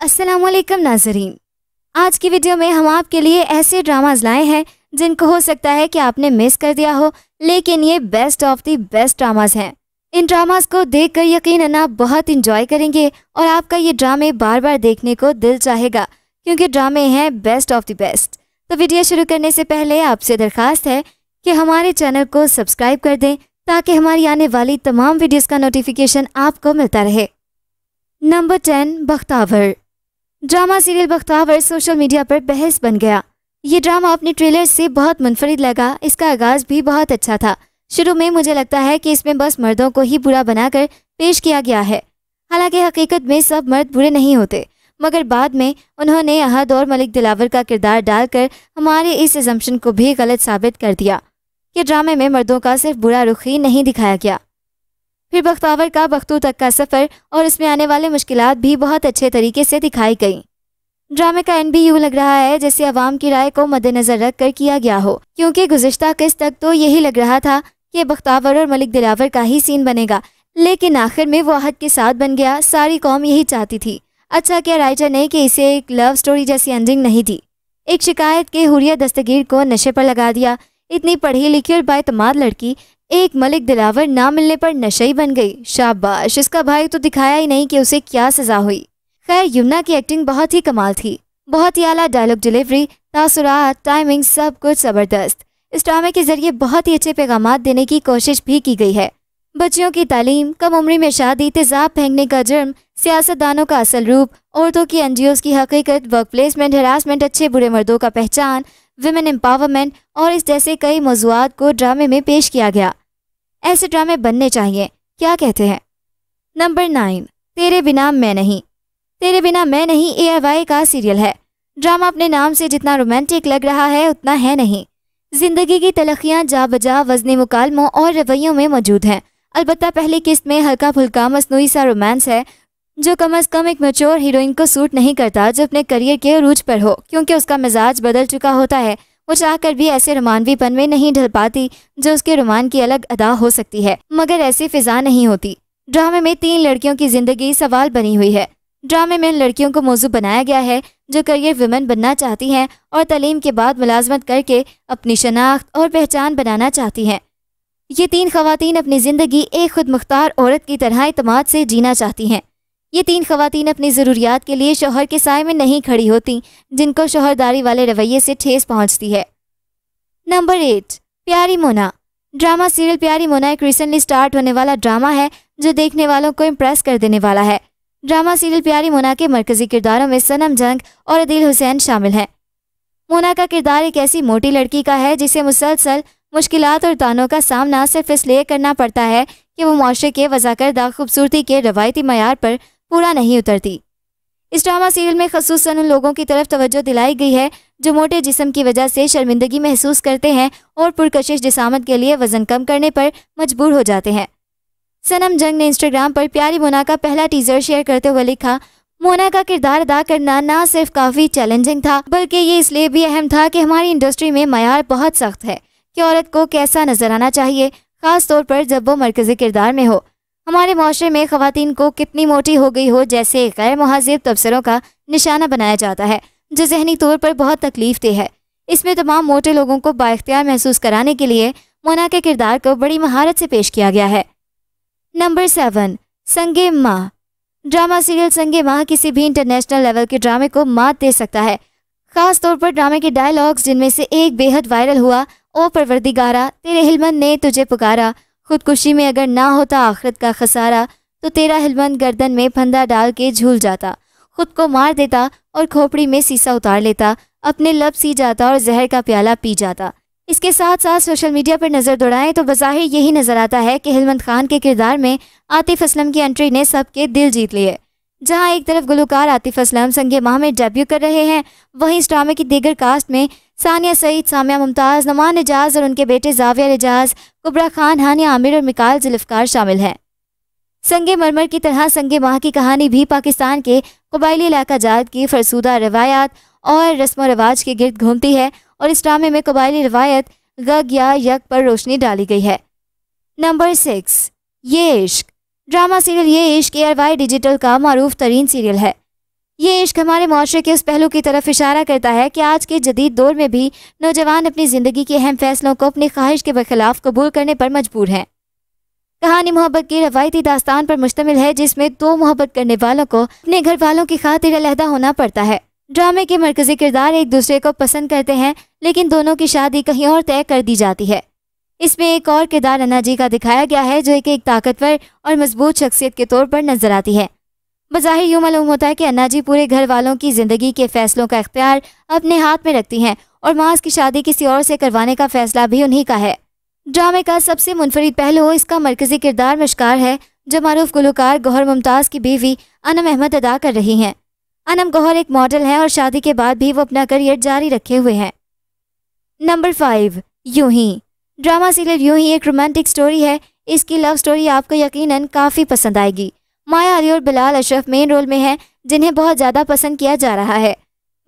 अस्सलामुअलैकुम नाज़रीन। आज की वीडियो में हम आपके लिए ऐसे ड्रामाज लाए हैं जिनको हो सकता है कि आपने मिस कर दिया हो, लेकिन ये best of the best dramas हैं। इन ड्रामाज को देखकर यकीनन आप बहुत इंजॉय करेंगे और आपका ये ड्रामे बार बार देखने को दिल चाहेगा, क्योंकि ड्रामे हैं बेस्ट ऑफ द बेस्ट। तो वीडियो शुरू करने से पहले आपसे दरख्वास्त है कि हमारे चैनल को सब्सक्राइब कर दें ताकि हमारी आने वाली तमाम वीडियोस का नोटिफिकेशन आपको मिलता रहे। Number 10, Bakhtawar. Drama serial Bakhtawar social media पर बहस बन गया। ये ड्रामा अपने ट्रेलर से बहुत मुनफरिद लगा। इसका आगाज भी बहुत अच्छा था। शुरू में मुझे लगता है कि इसमें बस मर्दों को ही बुरा बनाकर पेश किया गया है, हालांकि हकीकत में सब मर्द बुरे नहीं होते, मगर बाद में उन्होंने अहद और मलिक दिलावर का किरदार डालकर हमारे इस असम्पशन को भी गलत साबित कर दिया कि ड्रामे में मर्दों का सिर्फ बुरा रुख ही नहीं दिखाया गया। फिर बख्तावर का बख्तू तक का सफ़र और उसमें आने वाले मुश्किलात भी बहुत अच्छे तरीके से दिखाई गई। ड्रामे का एंड भी यूँ लग रहा है जैसे अवाम की राय को मद्देनजर रख कर किया गया हो, क्योंकि गुज़िश्ता किस्त तक तो यही लग रहा था कि बख्तावर और मलिक दिलावर का ही सीन बनेगा, लेकिन आखिर में वो अहद के साथ बन गया। सारी कौम यही चाहती थी। अच्छा क्या राइटर ने कि इसे एक लव स्टोरी जैसी एंडिंग नहीं दी। एक शिकायत के हुरिया दस्तगीर को नशे पर लगा दिया। इतनी पढ़ी लिखी और बाएतमाद लड़की एक मलिक दिलावर ना मिलने पर नशई बन गई। शाबाश, इसका भाई तो दिखाया ही नहीं कि उसे क्या सजा हुई। खैर, यमुना की एक्टिंग बहुत ही कमाल थी। बहुत ही आला डायलॉग डिलीवरी, तासुरात, टाइमिंग, सब कुछ ज़बरदस्त। इस ड्रामे के जरिए बहुत ही अच्छे पैगामात देने की कोशिश भी की गई है। बच्चियों की तालीम, कम उम्री में शादी, तेजाब फेंकने का जुर्म, सियासतदानों का असल रूप, औरतों की एनजीओज़ की हकीकत, वर्क प्लेसमेंट, हरासमेंट, अच्छे बुरे मर्दों का पहचान, विमेन एम्पावरमेंट और इस जैसे कई मौज़ूआत को ड्रामे में पेश किया गया। ऐसे ड्रामे बनने चाहिए, क्या कहते हैं। नंबर 9, तेरे बिना मैं नहीं। तेरे बिना मैं नहीं AIY का सीरियल है। ड्रामा अपने नाम से जितना रोमांटिक लग रहा है उतना है नहीं। जिंदगी की तलखियाँ जा बजा वज़नी मुकालमों और रवैयों में मौजूद हैं। अलबत्ता पहली किस्त में हल्का फुल्का मसनूई सा रोमांस है, जो कम अज़ कम एक मैच्योर हीरोइन को सूट नहीं करता जो अपने करियर के अरूज पर हो, क्योंकि उसका मिजाज बदल चुका होता है। वो चाहकर भी ऐसे रोमानवीपन में नहीं ढल पाती जो उसके रोमान की अलग अदा हो सकती है, मगर ऐसी फिजा नहीं होती। ड्रामे में 3 लड़कियों की जिंदगी सवाल बनी हुई है। ड्रामे में लड़कियों को मौजू बनाया गया है जो करियर वुमेन बनना चाहती हैं और तालीम के बाद मुलाजमत करके अपनी शनाख्त और पहचान बनाना चाहती हैं। ये 3 खवातीन अपनी ज़िंदगी एक खुद मुख्तार औरत की तरह इत्मीनान से जीना चाहती हैं। ये 3 खवातीन अपनी ज़रूरियात के लिए शौहर के साए में नहीं खड़ी होती, जिनको शौहरदारी वाले रवैये से ठेस पहुंचती है। नंबर 8, प्यारी मोना। ड्रामा सीरियल प्यारी मोना एक रिसेंटली स्टार्ट होने वाला ड्रामा है जो देखने वालों को इम्प्रेस कर देने वाला है। ड्रामा सीरियल प्यारी मोना के मरकजी किरदारों में सनम जंग और अदील हुसैन शामिल हैं। मोना का किरदार एक ऐसी मोटी लड़की का है जिसे मुसलसल मुश्किलात और तानों का सामना सिर्फ इसलिए करना पड़ता है कि वो माशरे के वज़ाकरदा खूबसूरती के रवायती मयार पर पूरा नहीं उतरती। इस ड्रामा सीरियल में खसूसन उन लोगों की तरफ तवज्जो दिलाई गई है जो मोटे जिस्म की वजह से शर्मिंदगी महसूस करते हैं और पुरकशिश जिसामत के लिए वज़न कम करने पर मजबूर हो जाते हैं। सनम जंग ने इंस्टाग्राम पर प्यारी मोना का पहला टीज़र शेयर करते हुए लिखा, मोना का किरदार अदा करना ना सिर्फ काफ़ी चैलेंजिंग था, बल्कि ये इसलिए भी अहम था कि हमारी इंडस्ट्री में मयार बहुत सख्त है कि औरत को कैसा नजर आना चाहिए, ख़ास तौर पर जब वो मरकज़ी किरदार में हो। हमारे माशरे में ख़वातीन को कितनी मोटी हो गई हो जैसे गैर मुहज़्ज़ब तबसरों का निशाना बनाया जाता है, जो ज़हनी तौर पर बहुत तकलीफ दे है। इसमें तमाम मोटे लोगों को बाइख्तियार महसूस कराने के लिए मोना के किरदार को बड़ी महारत से पेश किया गया है। नंबर 7, संगे माह। ड्रामा सीरियल संगे माह किसी भी इंटरनेशनल लेवल के ड्रामे को मात दे सकता है, ख़ास तौर पर ड्रामे के डायलॉग्स, जिनमें से एक बेहद वायरल हुआ, ओ परवरदिगारा तेरे हिलमन ने तुझे पुकारा, खुदकुशी में अगर ना होता आखिरत का खसारा, तो तेरा हिलमन गर्दन में फंदा डाल के झूल जाता, खुद को मार देता और खोपड़ी में सीसा उतार लेता, अपने लब सी जाता और जहर का प्याला पी जाता। इसके साथ साथ सोशल मीडिया पर नज़र दौड़ाएं तो बज़ाहिर यही नज़र आता है कि हिलमत खान के किरदार में आतिफ असलम की एंट्री ने सबके दिल जीत लिए। जहां एक तरफ गुलकार आतिफ असलम संगे माह में डेब्यू कर रहे हैं, वहीं इस ड्रामे की दीगर कास्ट में सानिया सईद, सामिया मुमताज़, नमान एजाज और उनके बेटे जाविया एजाज, कुबरा खान, हानिया आमिर और मिकाल जुल्फ़िकार शामिल हैं। संगे मरमर की तरह संगे माह की कहानी भी पाकिस्तान के कबायली इलाका जात की फरसूदा रवायात और रस्म रवाज के गिर्द घूमती है और इस ड्रामे में कबायली रवायत गग या यक पर रोशनी डाली गई है। नंबर 6, ये इश्क। ड्रामा सीरियल ये इश्क ARY डिजिटल का मारूफ तरीन सीरियल है। ये इश्क हमारे माशरे के उस पहलू की तरफ इशारा करता है कि आज के जदीद दौर में भी नौजवान अपनी ज़िंदगी के अहम फैसलों को अपनी ख्वाहिश के बखिलाफ कबूल करने पर मजबूर हैं। कहानी मोहब्बत की रवायती दास्तान पर मुश्तमिल है, जिसमें दो मोहब्बत करने वालों को अपने घर वालों की खातिर अलहदा होना पड़ता है। ड्रामे के मरकजी किरदार एक दूसरे को पसंद करते हैं, लेकिन दोनों की शादी कहीं और तय कर दी जाती है। इसमें एक और किरदार अन्ना जी का दिखाया गया है, जो एक ताकतवर और मजबूत शख्सियत के तौर पर नजर आती है। बज़ाहिर यूँ मालूम होता है कि अन्ना जी पूरे घर वालों की ज़िंदगी के फैसलों का इख्तियार अपने हाथ में रखती हैं और माज की शादी किसी और से करवाने का फैसला भी उन्हीं का है। ड्रामे का सबसे मुनफरिद पहलू इसका मरकजी किरदार मशकार है, जो मारूफ गुलकार गौहर मुमताज़ की बीवी अनम अहमद अदा कर रही हैं। अनम गौहर एक मॉडल हैं और शादी के बाद भी वो अपना करियर जारी रखे हुए हैं। नंबर 5, यूं ही। ड्रामा सीरियल यूं ही एक रोमांटिक स्टोरी है। इसकी लव स्टोरी आपको यकीनन काफ़ी पसंद आएगी। माया अली और बिलाल अशरफ मेन रोल में हैं, जिन्हें बहुत ज़्यादा पसंद किया जा रहा है।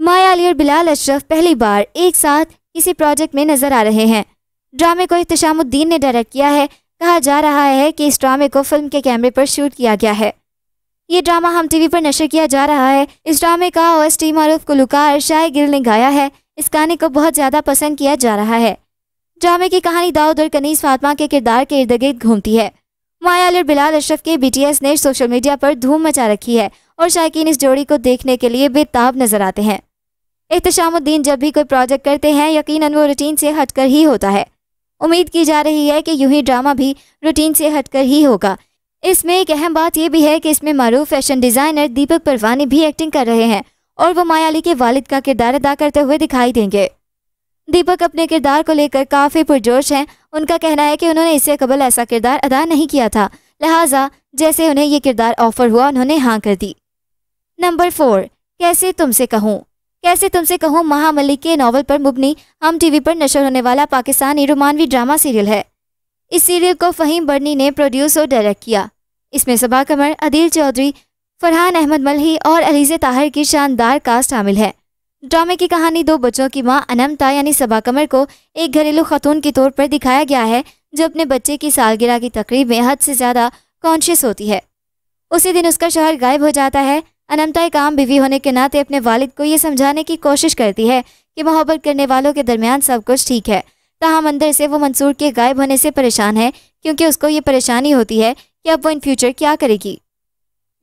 माया अली और बिलाल अशरफ पहली बार एक साथ किसी प्रोजेक्ट में नजर आ रहे हैं। ड्रामे को इख्तिशामुद्दीन ने डायरेक्ट किया है। कहा जा रहा है कि इस ड्रामे को फिल्म के कैमरे पर शूट किया गया है। ये ड्रामा हम टीवी पर नशर किया जा रहा है। इस ड्रामे का OST मारूफ गुलकार शाय गिल ने गाया है। इस गाने को बहुत ज़्यादा पसंद किया जा रहा है। ड्रामे की कहानी दाऊद और कनीज़ फातिमा के किरदार के इर्द गिर्द घूमती है। माया अली और बिलाल अशरफ के BTS ने सोशल मीडिया पर धूम मचा रखी है और शायकीन इस जोड़ी को देखने के लिए बेताब नजर आते हैं। इख्तिशामुद्दीन जब भी कोई प्रोजेक्ट करते हैं, यकीनन वो रूटीन से हटकर ही होता है। उम्मीद की जा रही है कि यूं ही ड्रामा भी रूटीन से हटकर ही होगा। इसमें एक अहम बात यह भी है कि इसमें मारूफ फैशन डिज़ाइनर दीपक परवानी भी एक्टिंग कर रहे हैं और वो माया अली के वालिद का किरदार अदा करते हुए दिखाई देंगे। दीपक अपने किरदार को लेकर काफ़ी पुरजोश हैं। उनका कहना है कि उन्होंने इससे कबल ऐसा किरदार अदा नहीं किया था, लिहाजा जैसे उन्हें ये किरदार ऑफर हुआ उन्होंने हाँ कर दी। नंबर 4, कैसे तुमसे कहूँ। कैसे तुमसे कहूँ महा मलिक के नावल पर मुबनी हम टीवी पर नशर होने वाला पाकिस्तानी रोमानवी ड्रामा सीरियल है। इस सीरियल को फ़हीम बर्नी ने प्रोड्यूस और डायरेक्ट किया। इसमें सबा कमर, अदील चौधरी, फरहान अहमद मल्ही और अलीज़े ताहिर की शानदार कास्ट शामिल है। ड्रामे की कहानी दो बच्चों की मां अनमता यानी सबा कमर को एक घरेलू खतून के तौर पर दिखाया गया है, जो अपने बच्चे की सालगिरह की तकरीब में हद से ज़्यादा कॉन्शियस होती है। उसी दिन उसका शौहर गायब हो जाता है। अनमता एक आम बीवी होने के नाते अपने वालिद को ये समझाने की कोशिश करती है कि मोहब्बत करने वालों के दरमियान सब कुछ ठीक है, ताहम अंदर से वो मंसूर के गायब होने से परेशान है, क्योंकि उसको ये परेशानी होती है कि अब वो इन फ्यूचर क्या करेगी।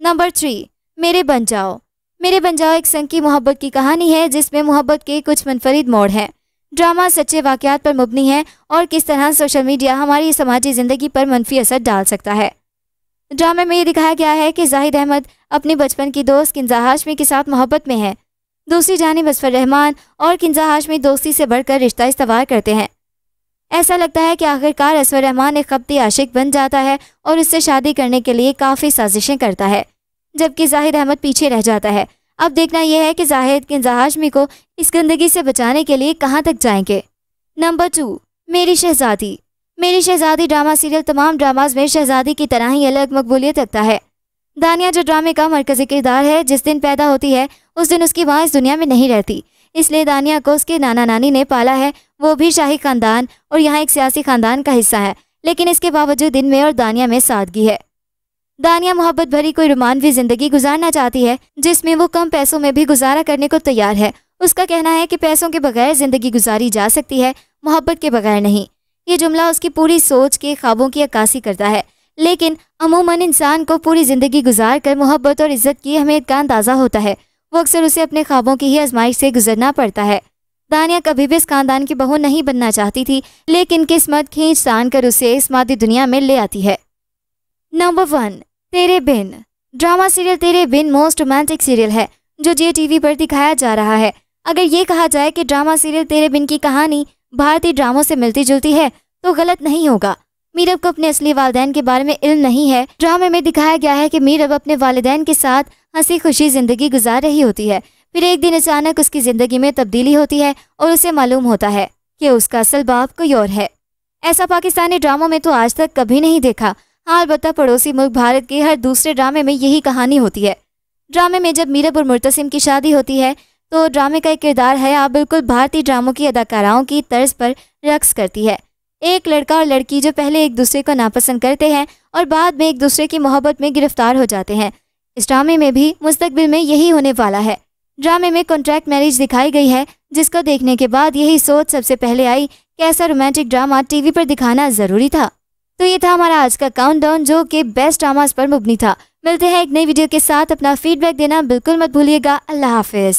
नंबर 3, मेरे बन जाओ। मेरे बन जाओ एक संकी मोहब्बत की कहानी है, जिसमें मोहब्बत के कुछ मुनफरिद मोड़ हैं। ड्रामा सच्चे वाक़यात पर मुबनी है और किस तरह सोशल मीडिया हमारी समाजी ज़िंदगी पर मनफी असर डाल सकता है। ड्रामे में ये दिखाया गया है कि जाहिद अहमद अपनी बचपन की दोस्त किंजा हाशमी के साथ मोहब्बत में है। दूसरी जानिब असफर रहमान और किंजा हाशमी दोस्ती से बढ़कर रिश्ता इस्तवार करते हैं। ऐसा लगता है कि आखिरकार असफर रहमान एक खपती आशिक बन जाता है और उससे शादी करने के लिए काफ़ी साजिशें करता है, जबकि जाहिद अहमद पीछे रह जाता है। अब देखना यह है कि जाहिद किंजा हाशमी को इस गंदगी से बचाने के लिए कहाँ तक जाएंगे। नंबर 2, मेरी शहजादी। मेरी शहजादी ड्रामा सीरियल तमाम ड्रामाज में शहजादी की तरह ही अलग मकबूलियत रखता है। दानिया जो ड्रामे का मरकजी किरदार है, जिस दिन पैदा होती है उस दिन उसकी माँ इस दुनिया में नहीं रहती, इसलिए दानिया को उसके नाना नानी ने पाला है। वो भी शाही खानदान और यहाँ एक सियासी खानदान का हिस्सा है, लेकिन इसके बावजूद इनमें और दानिया में सादगी है। दानिया मोहब्बत भरी कोई रोमानवी ज़िंदगी गुजारना चाहती है, जिसमें वो कम पैसों में भी गुजारा करने को तैयार है। उसका कहना है कि पैसों के बगैर ज़िंदगी गुजारी जा सकती है, मोहब्बत के बगैर नहीं। ये जुमला उसकी पूरी सोच के ख्वाबों की अक्कासी करता है, लेकिन अमूमन इंसान को पूरी ज़िंदगी गुजार कर मोहब्बत और इज़्ज़त की अहमियत का अंदाज़ा होता है। वो अक्सर उसे अपने ख्वाबों की ही आजमाइश से गुजरना पड़ता है। दानिया कभी भी इस खानदान की बहू नहीं बनना चाहती थी, लेकिन किस्मत खींच तान कर उसे इस मादी दुनिया में ले आती है। नंबर 1, तेरे बिन। ड्रामा सीरियल तेरे बिन मोस्ट रोमांटिक सीरियल है जो JTV पर दिखाया जा रहा है। अगर ये कहा जाए कि ड्रामा सीरियल तेरे बिन की कहानी भारतीय ड्रामों से मिलती जुलती है तो गलत नहीं होगा। मीरब को अपने असली वालिदैन के बारे में इल्म नहीं है। ड्रामे में दिखाया गया है कि मीरब अपने वालिदैन के साथ हंसी खुशी ज़िंदगी गुजार रही होती है। फिर एक दिन अचानक उसकी ज़िंदगी में तब्दीली होती है और उसे मालूम होता है कि उसका असल बाप कोई और है। ऐसा पाकिस्तानी ड्रामों में तो आज तक कभी नहीं देखा। हाँ, अलबत्ता पड़ोसी मुल्क भारत के हर दूसरे ड्रामे में यही कहानी होती है। ड्रामे में जब मीरब और मुर्तसिम की शादी होती है तो ड्रामे का एक किरदार हया बिल्कुल भारतीय ड्रामों की अदाकाराओं की तर्ज पर रक्स करती है। एक लड़का और लड़की जो पहले एक दूसरे को नापसंद करते हैं और बाद में एक दूसरे की मोहब्बत में गिरफ्तार हो जाते हैं। इस ड्रामे में भी मुस्तकबिल में यही होने वाला है। ड्रामे में कॉन्ट्रैक्ट मैरिज दिखाई गई है, जिसको देखने के बाद यही सोच सबसे पहले आई कि ऐसा रोमांटिक ड्रामा टीवी पर दिखाना जरूरी था। तो ये था हमारा आज का काउंटडाउन, जो कि बेस्ट ड्रामास पर मुबनी था। मिलते हैं एक नई वीडियो के साथ। अपना फीडबैक देना बिल्कुल मत भूलिएगा। अल्लाह हाफिज।